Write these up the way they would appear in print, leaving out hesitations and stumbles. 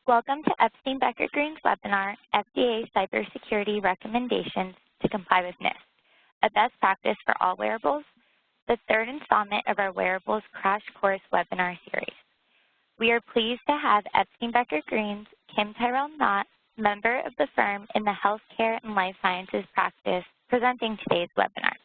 Welcome to Epstein Becker Green's webinar, FDA Cybersecurity Recommendations to Comply with NIST, a best practice for all wearables, the third installment of our Wearables Crash Course webinar series. We are pleased to have Epstein Becker Green's Kim Tyrrell-Knott, member of the firm in the Healthcare and Life Sciences practice, presenting today's webinar.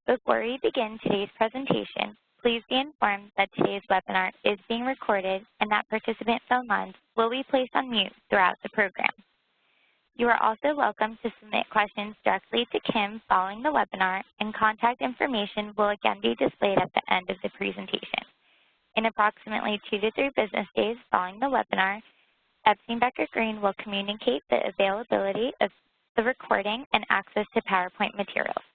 Before we begin today's presentation, please be informed that today's webinar is being recorded and that participant phone lines will be placed on mute throughout the program. You are also welcome to submit questions directly to Kim following the webinar, and contact information will again be displayed at the end of the presentation. In approximately 2 to 3 business days following the webinar, Epstein Becker Green will communicate the availability of the recording and access to PowerPoint materials.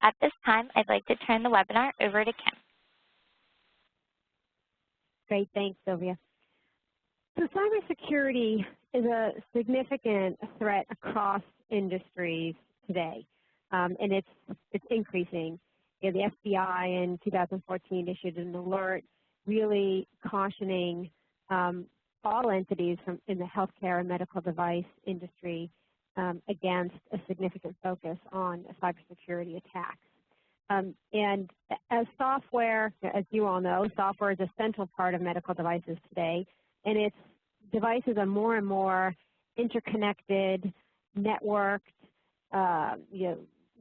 At this time, I'd like to turn the webinar over to Kim. Great, thanks, Sylvia. So cybersecurity is a significant threat across industries today, and it's increasing. You know, the FBI in 2014 issued an alert really cautioning all entities in the healthcare and medical device industry against a significant focus on cybersecurity attacks. And as software, as you all know, software is a central part of medical devices today, and its devices are more and more interconnected, networked,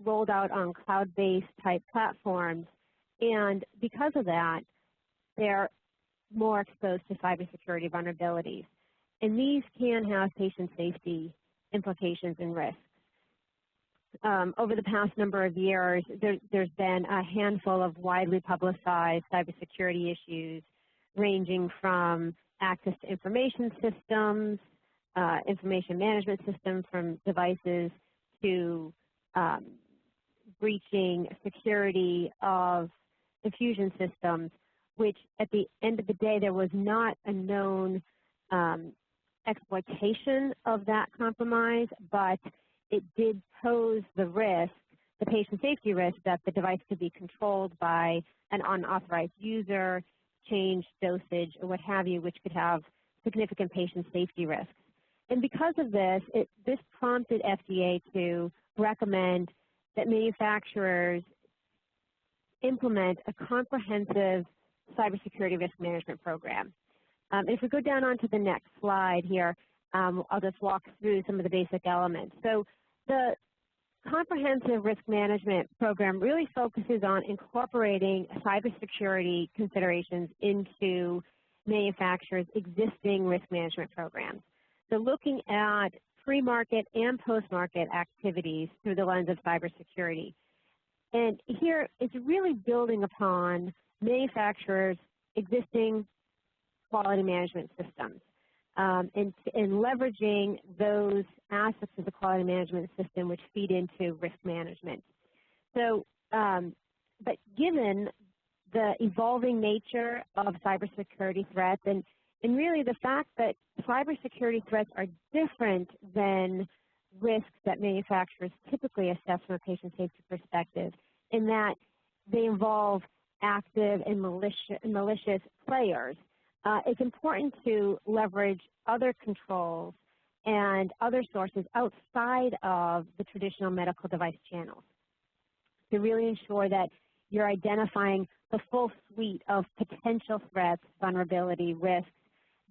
rolled out on cloud-based type platforms. And because of that, they're more exposed to cybersecurity vulnerabilities. And these can have patient safety implications and risks. Over the past number of years, there's been a handful of widely publicized cybersecurity issues, ranging from access to information systems, information management systems from devices, to breaching security of infusion systems, which at the end of the day, there was not a known exploitation of that compromise, but it did pose the risk, the patient safety risk, that the device could be controlled by an unauthorized user, change dosage, or what have you, which could have significant patient safety risks. And because of this, this prompted FDA to recommend that manufacturers implement a comprehensive cybersecurity risk management program. If we go down onto the next slide here, I'll just walk through some of the basic elements. So the comprehensive risk management program really focuses on incorporating cybersecurity considerations into manufacturers' existing risk management programs. So looking at pre-market and post-market activities through the lens of cybersecurity. And here it's really building upon manufacturers' existing quality management systems. And leveraging those aspects of the quality management system which feed into risk management. So, but given the evolving nature of cybersecurity threats, and really the fact that cybersecurity threats are different than risks that manufacturers typically assess from a patient safety perspective, in that they involve active and malicious players. It's important to leverage other controls and other sources outside of the traditional medical device channels to really ensure that you're identifying the full suite of potential threats, vulnerability, risks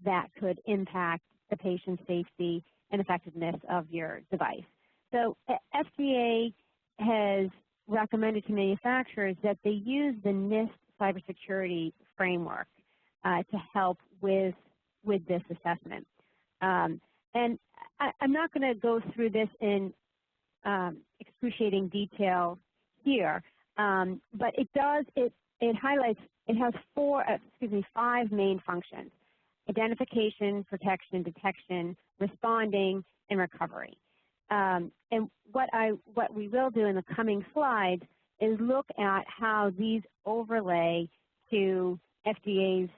that could impact the patient safety and effectiveness of your device. So FDA has recommended to manufacturers that they use the NIST cybersecurity framework to help with this assessment. And I'm not going to go through this in excruciating detail here, but it highlights, it has 5 main functions: identification, protection, detection, responding, and recovery. And what we will do in the coming slides is look at how these overlay to FDA's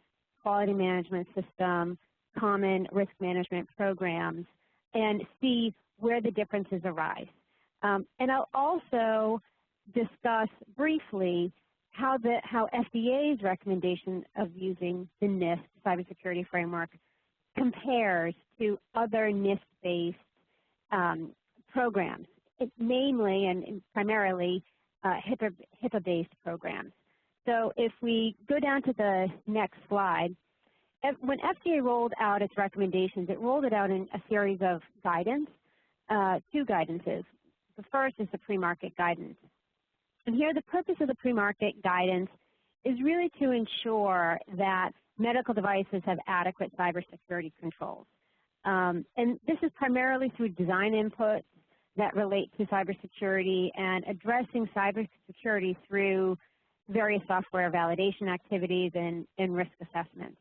quality management system, common risk management programs, and see where the differences arise. And I'll also discuss briefly how FDA's recommendation of using the NIST cybersecurity framework compares to other NIST-based programs, namely and primarily HIPAA-based programs. So if we go down to the next slide, when FDA rolled out its recommendations, it rolled it out in a series of guidance, two guidances. The first is the PreMarket Guidance. And here the purpose of the PreMarket Guidance is really to ensure that medical devices have adequate cybersecurity controls. And this is primarily through design inputs that relate to cybersecurity and addressing cybersecurity through various software validation activities and risk assessments.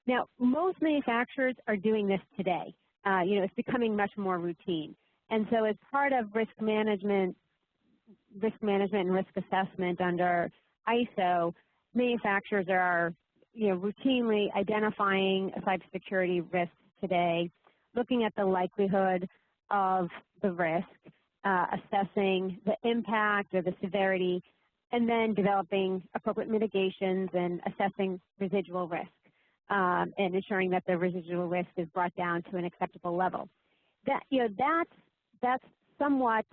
Now, most manufacturers are doing this today. It's becoming much more routine. And so as part of risk management and risk assessment under ISO, manufacturers are routinely identifying cybersecurity risks today, looking at the likelihood of the risk, assessing the impact or the severity, and then developing appropriate mitigations and assessing residual risk and ensuring that the residual risk is brought down to an acceptable level. That's somewhat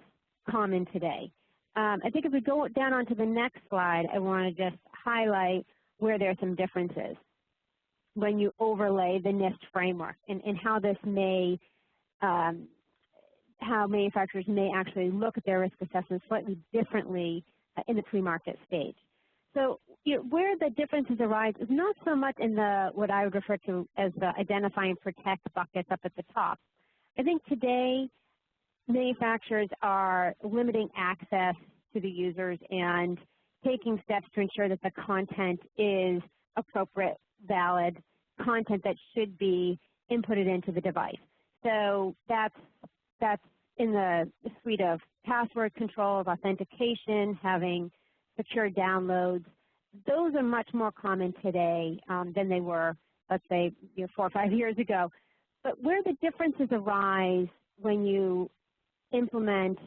common today. I think if we go down onto the next slide, I want to just highlight where there are some differences when you overlay the NIST framework and how this may, how manufacturers may actually look at their risk assessment slightly differently in the pre-market stage. So where the differences arise is not so much in what I would refer to as the identify and protect buckets up at the top. I think today manufacturers are limiting access to the users and taking steps to ensure that the content is appropriate, valid content that should be inputted into the device. So that's in the suite of password control, of authentication, having secure downloads. Those are much more common today than they were, let's say, 4 or 5 years ago. But where the differences arise when you implement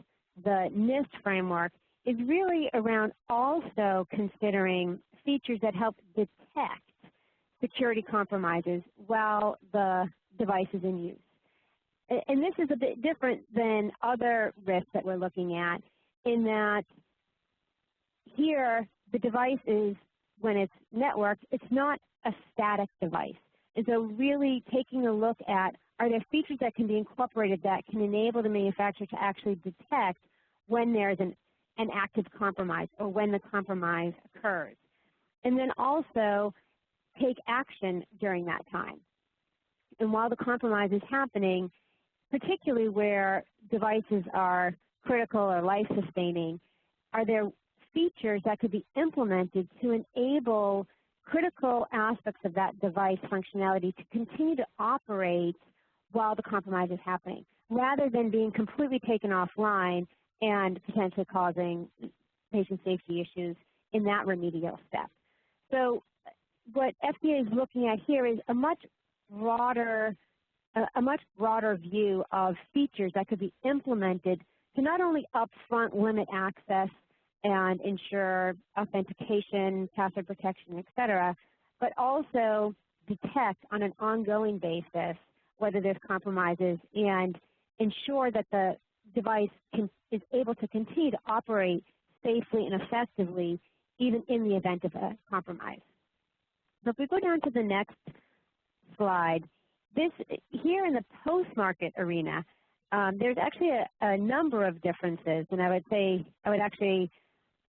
the NIST framework is really around also considering features that help detect security compromises while the device is in use. And this is a bit different than other risks that we're looking at in that here the device is, when it's networked, it's not a static device. And so really taking a look at, are there features that can be incorporated that can enable the manufacturer to actually detect when there's an active compromise or when the compromise occurs. And then also take action during that time. And while the compromise is happening, particularly where devices are critical or life-sustaining, are there features that could be implemented to enable critical aspects of that device functionality to continue to operate while the compromise is happening, rather than being completely taken offline and potentially causing patient safety issues in that remedial step. So what FDA is looking at here is a much broader view of features that could be implemented to not only upfront limit access and ensure authentication, password protection, et cetera, but also detect on an ongoing basis whether there's compromises and ensure that the device is able to continue to operate safely and effectively even in the event of a compromise. So if we go down to the next slide, here in the post-market arena, there's actually a number of differences, and I would actually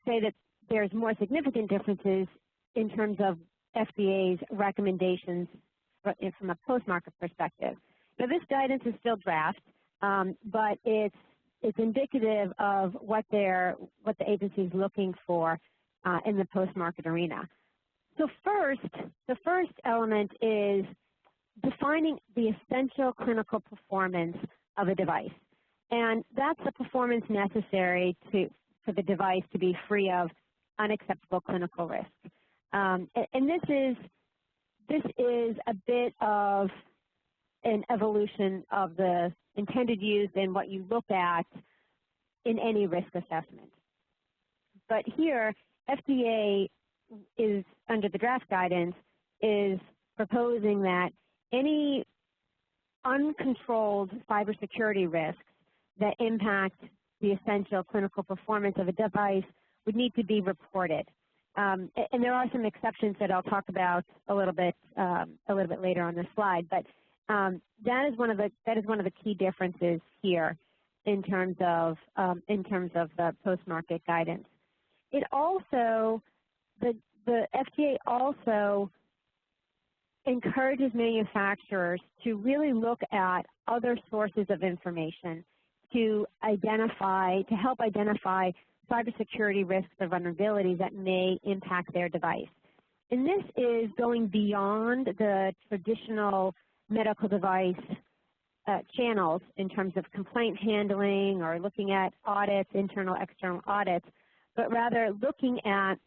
say that there's more significant differences in terms of FDA's recommendations from a post-market perspective. Now, this guidance is still draft, but it's indicative of what the agency is looking for in the post-market arena. So the first element is defining the essential clinical performance of a device, and that's the performance necessary for the device to be free of unacceptable clinical risk. And this is a bit of an evolution of the intended use and what you look at in any risk assessment. But here, FDA is, under the draft guidance, is proposing that any uncontrolled cybersecurity risks that impact the essential clinical performance of a device would need to be reported. And there are some exceptions that I'll talk about a little bit later on this slide. But that is one of the key differences here in terms of the post-market guidance. It also, the FDA also encourages manufacturers to really look at other sources of information to help identify cybersecurity risks or vulnerabilities that may impact their device. And this is going beyond the traditional medical device channels in terms of complaint handling or looking at audits, internal, external audits, but rather looking at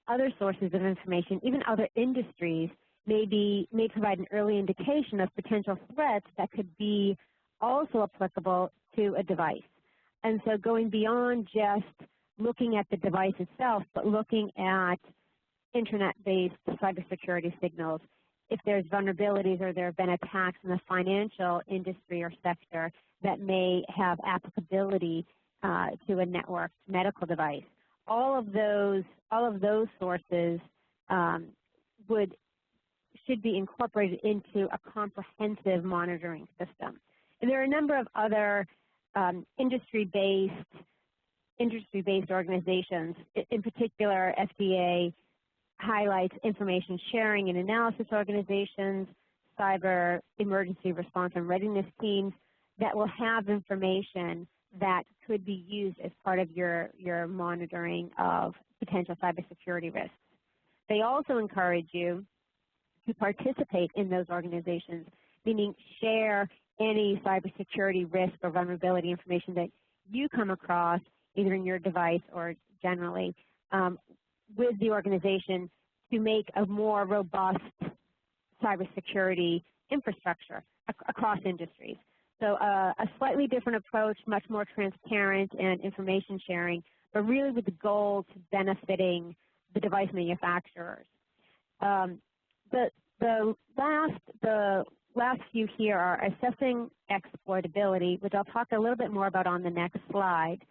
other sources of information, even other industries may provide an early indication of potential threats that could be also applicable to a device. And so going beyond just looking at the device itself, but looking at internet-based cybersecurity signals, if there's vulnerabilities or there have been attacks in the financial industry or sector that may have applicability to a networked medical device. All of those sources should be incorporated into a comprehensive monitoring system. And there are a number of other industry-based organizations. In particular, FDA highlights information sharing and analysis organizations, cyber emergency response and readiness teams that will have information that could be used as part of your monitoring of potential cybersecurity risks. They also encourage you to participate in those organizations, meaning share any cybersecurity risk or vulnerability information that you come across, either in your device or generally, with the organization to make a more robust cybersecurity infrastructure across industries. So a slightly different approach, much more transparent and information sharing, but really with the goal to benefiting the device manufacturers. The last few here are assessing exploitability, which I'll talk a little bit more about on the next slide.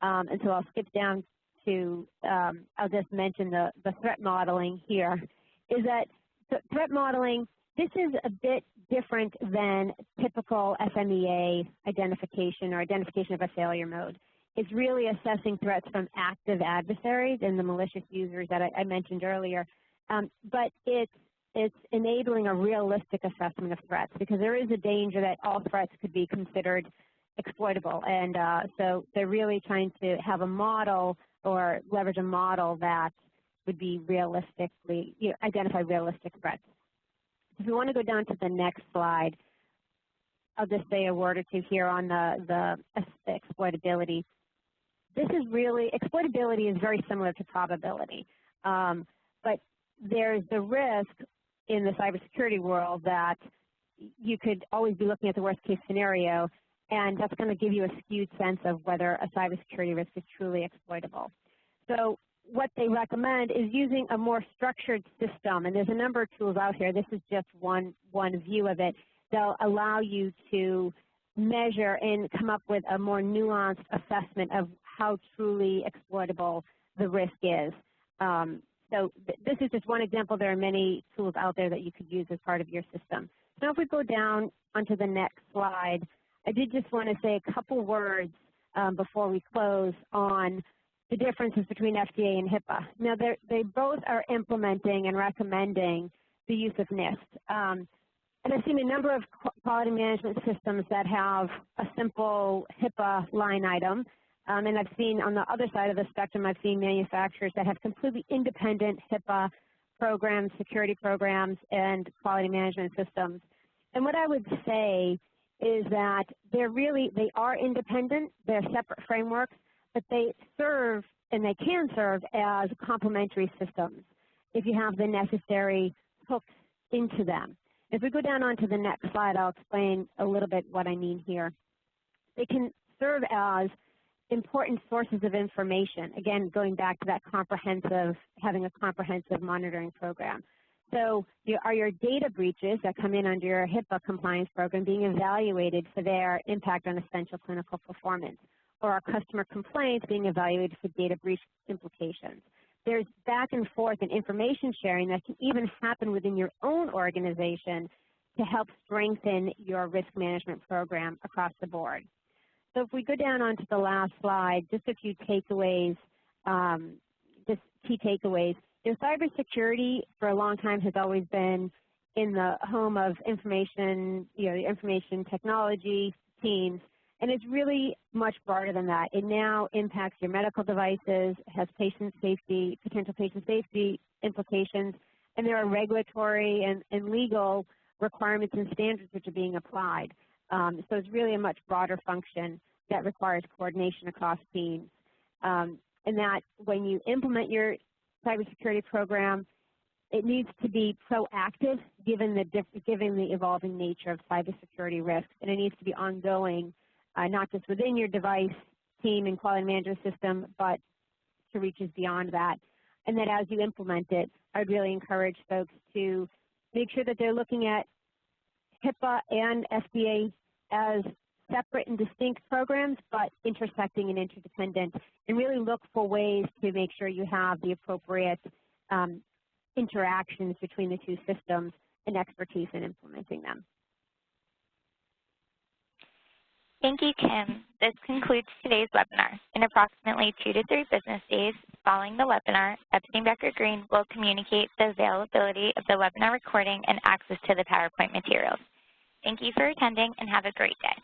And so I'll skip down to, I'll just mention the threat modeling here, is that threat modeling, this is a bit different than typical FMEA identification or identification of a failure mode. It's really assessing threats from active adversaries and the malicious users that I mentioned earlier. But it's enabling a realistic assessment of threats, because there is a danger that all threats could be considered exploitable. And so they're really trying to have a model or leverage a model that would be realistically, identify realistic threats. If we want to go down to the next slide, I'll just say a word or two here on the exploitability. This is really, exploitability is very similar to probability, but there's the risk in the cybersecurity world that you could always be looking at the worst case scenario, and that's going to give you a skewed sense of whether a cybersecurity risk is truly exploitable. So what they recommend is using a more structured system, and there's a number of tools out here. This is just one view of it. They'll allow you to measure and come up with a more nuanced assessment of how truly exploitable the risk is. So this is just one example. There are many tools out there that you could use as part of your system. Now if we go down onto the next slide, I did just want to say a couple words before we close on the differences between FDA and HIPAA. Now they both are implementing and recommending the use of NIST. And I've seen a number of quality management systems that have a simple HIPAA line item. And I've seen on the other side of the spectrum, I've seen manufacturers that have completely independent HIPAA programs, security programs, and quality management systems. And what I would say is that they are independent, they're separate frameworks, but they serve and they can serve as complementary systems if you have the necessary hooks into them. If we go down onto the next slide, I'll explain a little bit what I mean here. They can serve as important sources of information, again, going back to that comprehensive, having a comprehensive monitoring program. So are your data breaches that come in under your HIPAA compliance program being evaluated for their impact on essential clinical performance? Or are customer complaints being evaluated for data breach implications? There's back and forth and information sharing that can even happen within your own organization to help strengthen your risk management program across the board. So if we go down onto the last slide, just a few takeaways, just key takeaways. Cybersecurity for a long time has always been in the home of information, the information technology teams, and it's really much broader than that. It now impacts your medical devices, has patient safety, potential patient safety implications, and there are regulatory and legal requirements and standards which are being applied. So it's really a much broader function that requires coordination across teams. And that when you implement your cybersecurity program, it needs to be proactive given the evolving nature of cybersecurity risks, and it needs to be ongoing, not just within your device team and quality management system, but to reaches beyond that. And that as you implement it, I would really encourage folks to make sure that they're looking at HIPAA and FDA as separate and distinct programs, but intersecting and interdependent, and really look for ways to make sure you have the appropriate interactions between the two systems and expertise in implementing them. Thank you, Kim. This concludes today's webinar. In approximately 2 to 3 business days following the webinar, Epstein Becker Green will communicate the availability of the webinar recording and access to the PowerPoint materials. Thank you for attending and have a great day.